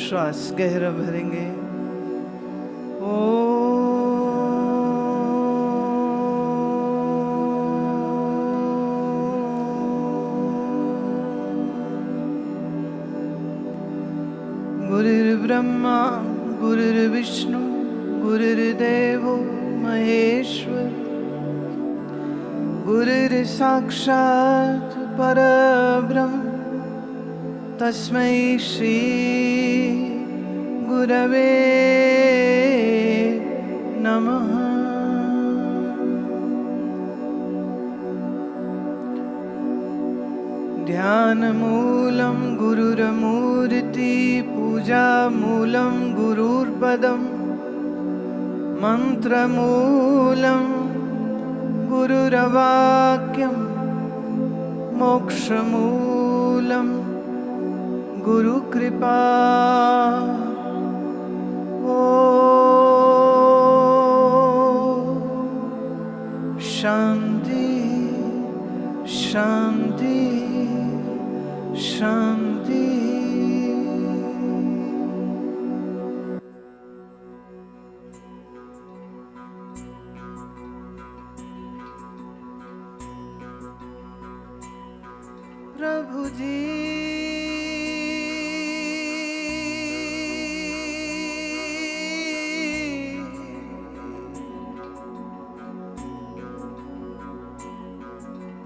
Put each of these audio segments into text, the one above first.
श्वास गहरा भरेंगे। गुरुर्ब्रह्मा गुरुर्विष्णु गुरुर्देवो महेश्वर, गुरुर्साक्षात् परब्रह्म तस्मै श्री गुरवे नमः। ध्यानमूलं गुरुर्मूर्ति, पूजामूलं गुरुर्पदं, मन्त्रमूलं गुरुर्वाक्यं, मोक्षमूलं गुरुकृपा। शांति शांति शांति। प्रभु जी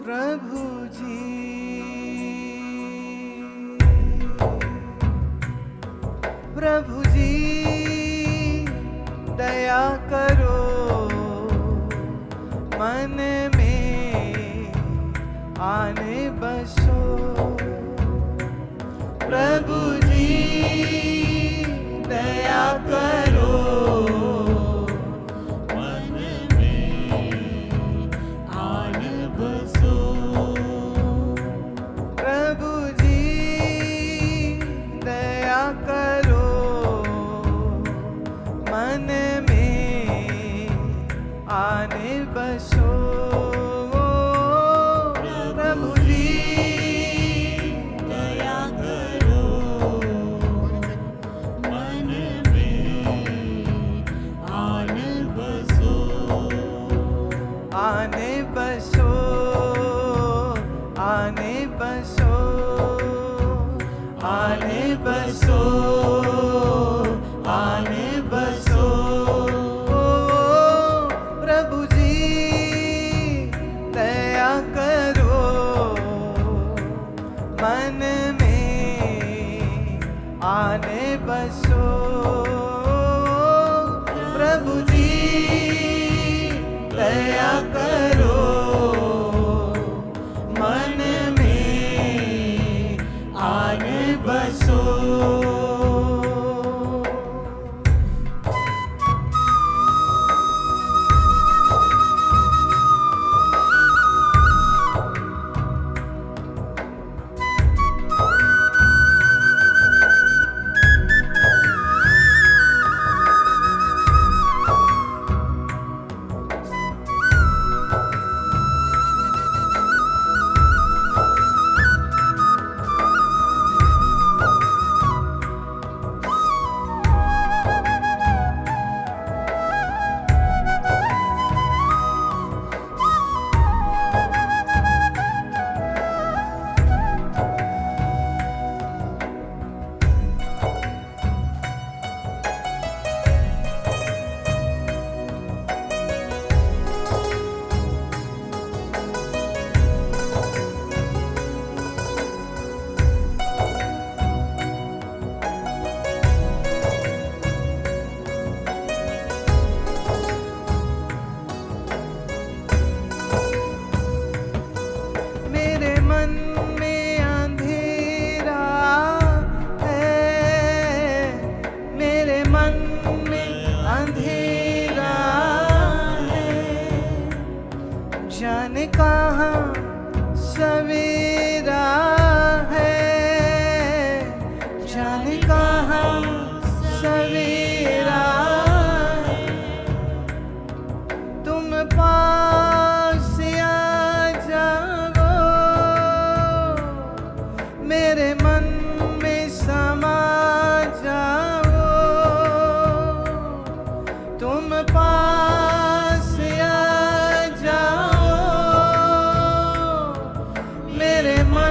प्रभु जी प्रभु जी दया करो, मन में आने बसो। प्रभु जी दया करो, मन में आने बसो। प्रभु जी दया करो, मन में आने बसो। आने बसो, आने बसो, आने बसो, आने बसो। प्रभु जी दया करो, मन में आने बसो। प्रभु जी दया करो, मन में आने बसो।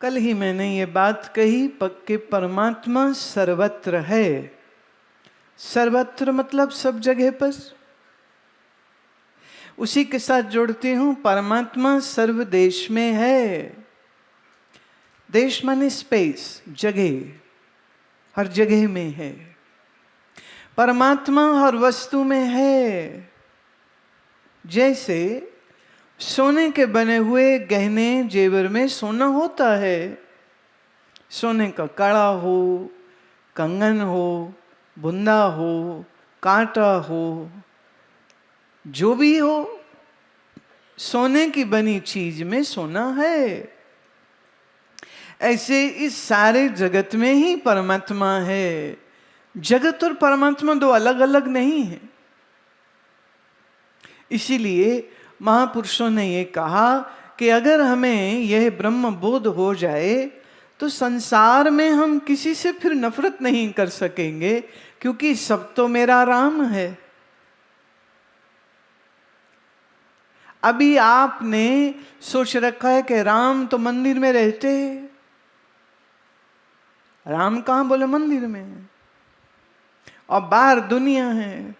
कल ही मैंने ये बात कही कि परमात्मा सर्वत्र है। सर्वत्र मतलब सब जगह पर। उसी के साथ जोड़ती हूं, परमात्मा सर्व देश में है। देश माने स्पेस, जगह, हर जगह में है। परमात्मा हर वस्तु में है। जैसे सोने के बने हुए गहने जेवर में सोना होता है, सोने का कड़ा हो, कंगन हो, बुंदा हो, कांटा हो, जो भी हो, सोने की बनी चीज में सोना है। ऐसे इस सारे जगत में ही परमात्मा है। जगत और परमात्मा दो अलग अलग नहीं है। इसीलिए महापुरुषों ने ये कहा कि अगर हमें यह ब्रह्म बोध हो जाए तो संसार में हम किसी से फिर नफरत नहीं कर सकेंगे, क्योंकि सब तो मेरा राम है। अभी आपने सोच रखा है कि राम तो मंदिर में रहते हैं। राम कहां बोले मंदिर में, और बाहर दुनिया है।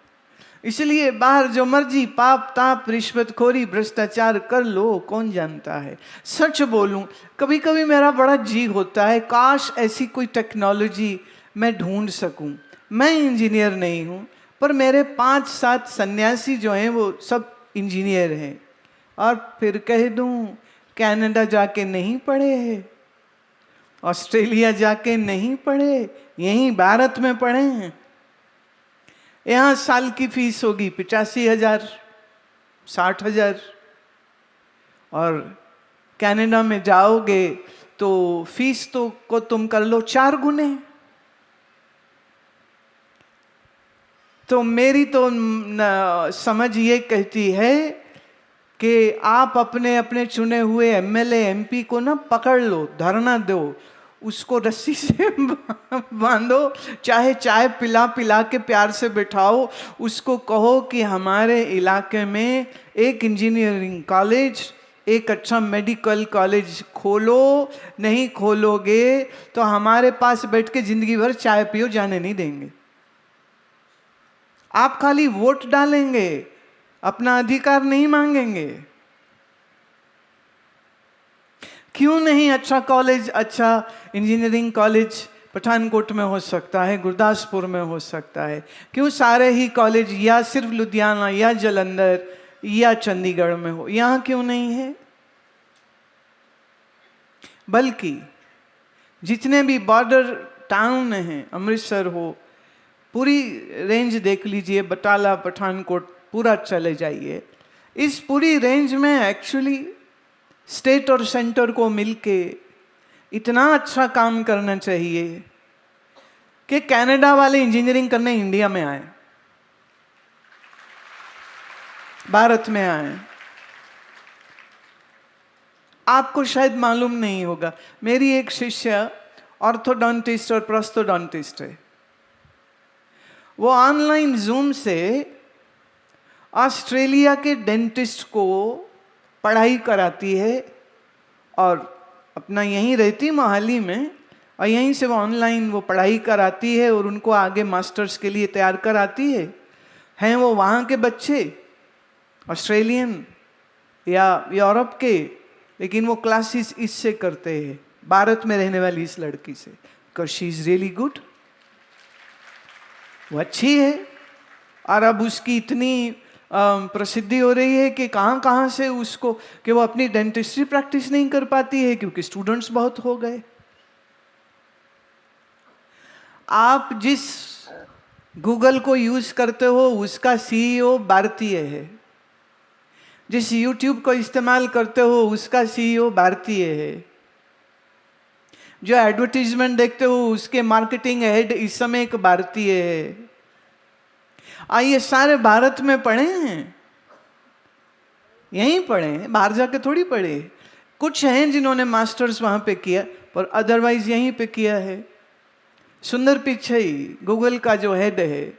इसलिए बाहर जो मर्जी पाप ताप रिश्वतखोरी भ्रष्टाचार कर लो, कौन जानता है। सच बोलूं, कभी कभी मेरा बड़ा जी होता है काश ऐसी कोई टेक्नोलॉजी मैं ढूंढ सकूं। मैं इंजीनियर नहीं हूं, पर मेरे 5-7 सन्यासी जो हैं वो सब इंजीनियर हैं, और फिर कह दूं कनाडा जाके नहीं पढ़े हैं, ऑस्ट्रेलिया जाके नहीं पढ़े, यहीं भारत में पढ़े हैं। यहाँ साल की फीस होगी 85,000, 60,000, और कनाडा में जाओगे तो फीस तो को तुम कर लो 4 गुने। तो मेरी तो समझ ये कहती है कि आप अपने अपने चुने हुए एमएलए एमपी को ना पकड़ लो, धरना दो, उसको रस्सी से बांधो, चाहे चाय पिला पिला के प्यार से बिठाओ, उसको कहो कि हमारे इलाके में एक इंजीनियरिंग कॉलेज, एक अच्छा मेडिकल कॉलेज खोलो। नहीं खोलोगे तो हमारे पास बैठ के जिंदगी भर चाय पियो, जाने नहीं देंगे। आप खाली वोट डालेंगे, अपना अधिकार नहीं मांगेंगे। क्यों नहीं अच्छा कॉलेज, अच्छा इंजीनियरिंग कॉलेज पठानकोट में हो सकता है, गुरदासपुर में हो सकता है। क्यों सारे ही कॉलेज या सिर्फ लुधियाना या जालंधर या चंडीगढ़ में हो, यहां क्यों नहीं है? बल्कि जितने भी बॉर्डर टाउन हैं, अमृतसर हो, पूरी रेंज देख लीजिए, बटाला, पठानकोट, पूरा चले जाइए। इस पूरी रेंज में एक्चुअली स्टेट और सेंटर को मिलके इतना अच्छा काम करना चाहिए कि कनाडा वाले इंजीनियरिंग करने इंडिया में आए, भारत में आए। आपको शायद मालूम नहीं होगा, मेरी एक शिष्य ऑर्थोडोंटिस्ट और प्रोस्थोडोंटिस्ट है। वो ऑनलाइन जूम से ऑस्ट्रेलिया के डेंटिस्ट को पढ़ाई कराती है, और अपना यहीं रहती मोहाली में, और यहीं से वो ऑनलाइन वो पढ़ाई कराती है और उनको आगे मास्टर्स के लिए तैयार कराती है। हैं वो वहाँ के बच्चे, ऑस्ट्रेलियन या यूरोप के, लेकिन वो क्लासेस इससे करते हैं, भारत में रहने वाली इस लड़की से, because she is really good. वो अच्छी है, और अब उसकी इतनी प्रसिद्धि हो रही है कि कहाँ कहाँ से उसको, कि वो अपनी डेंटिस्ट्री प्रैक्टिस नहीं कर पाती है क्योंकि स्टूडेंट्स बहुत हो गए। आप जिस गूगल को यूज करते हो उसका सीईओ भारतीय है, जिस यूट्यूब को इस्तेमाल करते हो उसका सीईओ भारतीय है, जो एडवर्टीजमेंट देखते हो उसके मार्केटिंग हेड इस समय एक भारतीय है। ये सारे भारत में पढ़े हैं, यहीं पढ़े हैं, बाहर जाके थोड़ी पढ़े। कुछ हैं जिन्होंने मास्टर्स वहां पे किया, पर अदरवाइज यहीं पे किया है। सुंदर पिचाई गूगल का जो हेड है,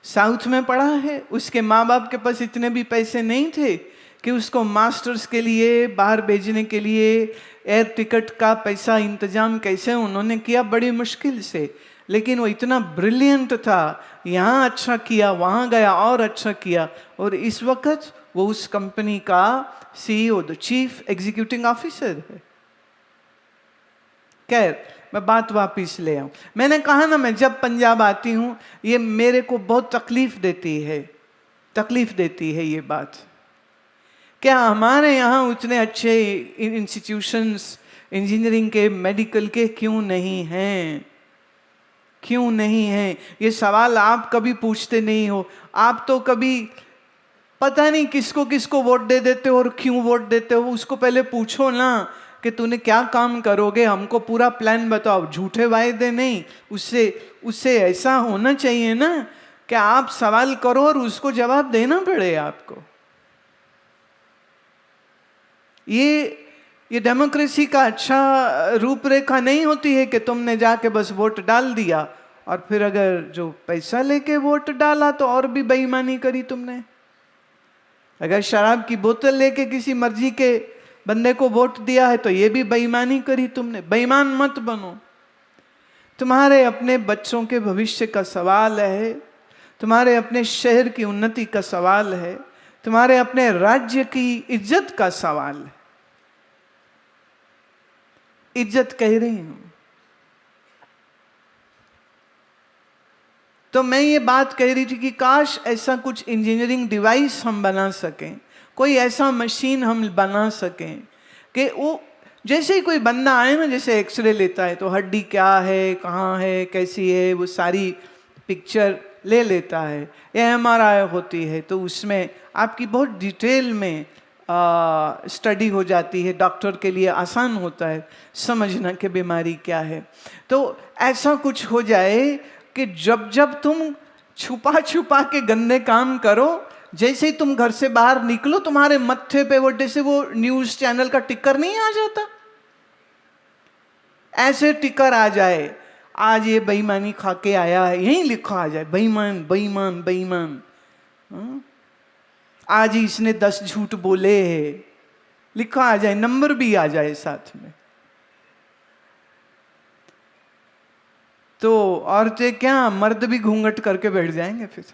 साउथ में पढ़ा है। उसके माँ बाप के पास इतने भी पैसे नहीं थे कि उसको मास्टर्स के लिए बाहर भेजने के लिए एयर टिकट का पैसा इंतजाम कैसे उन्होंने किया, बड़ी मुश्किल से, लेकिन वो इतना ब्रिलियंट था, यहाँ अच्छा किया, वहाँ गया और अच्छा किया, और इस वक्त वो उस कंपनी का CEO, the chief executive officer है। खैर, मैं बात वापिस ले आऊं। मैंने कहा ना, मैं जब पंजाब आती हूं ये मेरे को बहुत तकलीफ देती है ये बात। क्या हमारे यहाँ उतने अच्छे इंस्टीट्यूशंस इंजीनियरिंग के, मेडिकल के क्यों नहीं हैं? क्यों नहीं हैं? ये सवाल आप कभी पूछते नहीं हो। आप तो कभी पता नहीं किसको किसको वोट दे देते हो और क्यों वोट देते हो, उसको पहले पूछो ना कि तूने क्या काम करोगे, हमको पूरा प्लान बताओ। झूठे वायदे नहीं, उससे ऐसा होना चाहिए ना कि आप सवाल करो और उसको जवाब देना पड़े आपको। ये डेमोक्रेसी का अच्छा रूपरेखा नहीं होती है कि तुमने जाके बस वोट डाल दिया और फिर अगर जो पैसा लेके वोट डाला तो और भी बेईमानी करी तुमने। अगर शराब की बोतल लेके किसी मर्जी के बंदे को वोट दिया है तो ये भी बेईमानी करी तुमने। बेईमान मत बनो। तुम्हारे अपने बच्चों के भविष्य का सवाल है, तुम्हारे अपने शहर की उन्नति का सवाल है, तुम्हारे अपने राज्य की इज्जत का सवाल है। इज्जत कह रही हूं तो मैं ये बात कह रही थी कि काश ऐसा कुछ इंजीनियरिंग डिवाइस हम बना सकें, कोई ऐसा मशीन हम बना सकें कि वो जैसे ही कोई बंदा आए ना, जैसे एक्सरे लेता है तो हड्डी क्या है, कहाँ है, कैसी है, वो सारी पिक्चर ले लेता है। या MRI होती है तो उसमें आपकी बहुत डिटेल में स्टडी हो जाती है, डॉक्टर के लिए आसान होता है समझना कि बीमारी क्या है। तो ऐसा कुछ हो जाए कि जब जब तुम छुपा छुपा के गंदे काम करो, जैसे ही तुम घर से बाहर निकलो तुम्हारे मत्थे पे वो जैसे वो न्यूज चैनल का टिकर नहीं आ जाता, ऐसे टिकर आ जाए, आज ये बेईमानी खा के आया है, यहीं लिखा आ जाए बेईमान बेईमान बेईमान। आज ही इसने 10 झूठ बोले हैं, लिखा आ जाए, नंबर भी आ जाए साथ में। तो औरतें क्या, मर्द भी घूंघट करके बैठ जाएंगे फिर।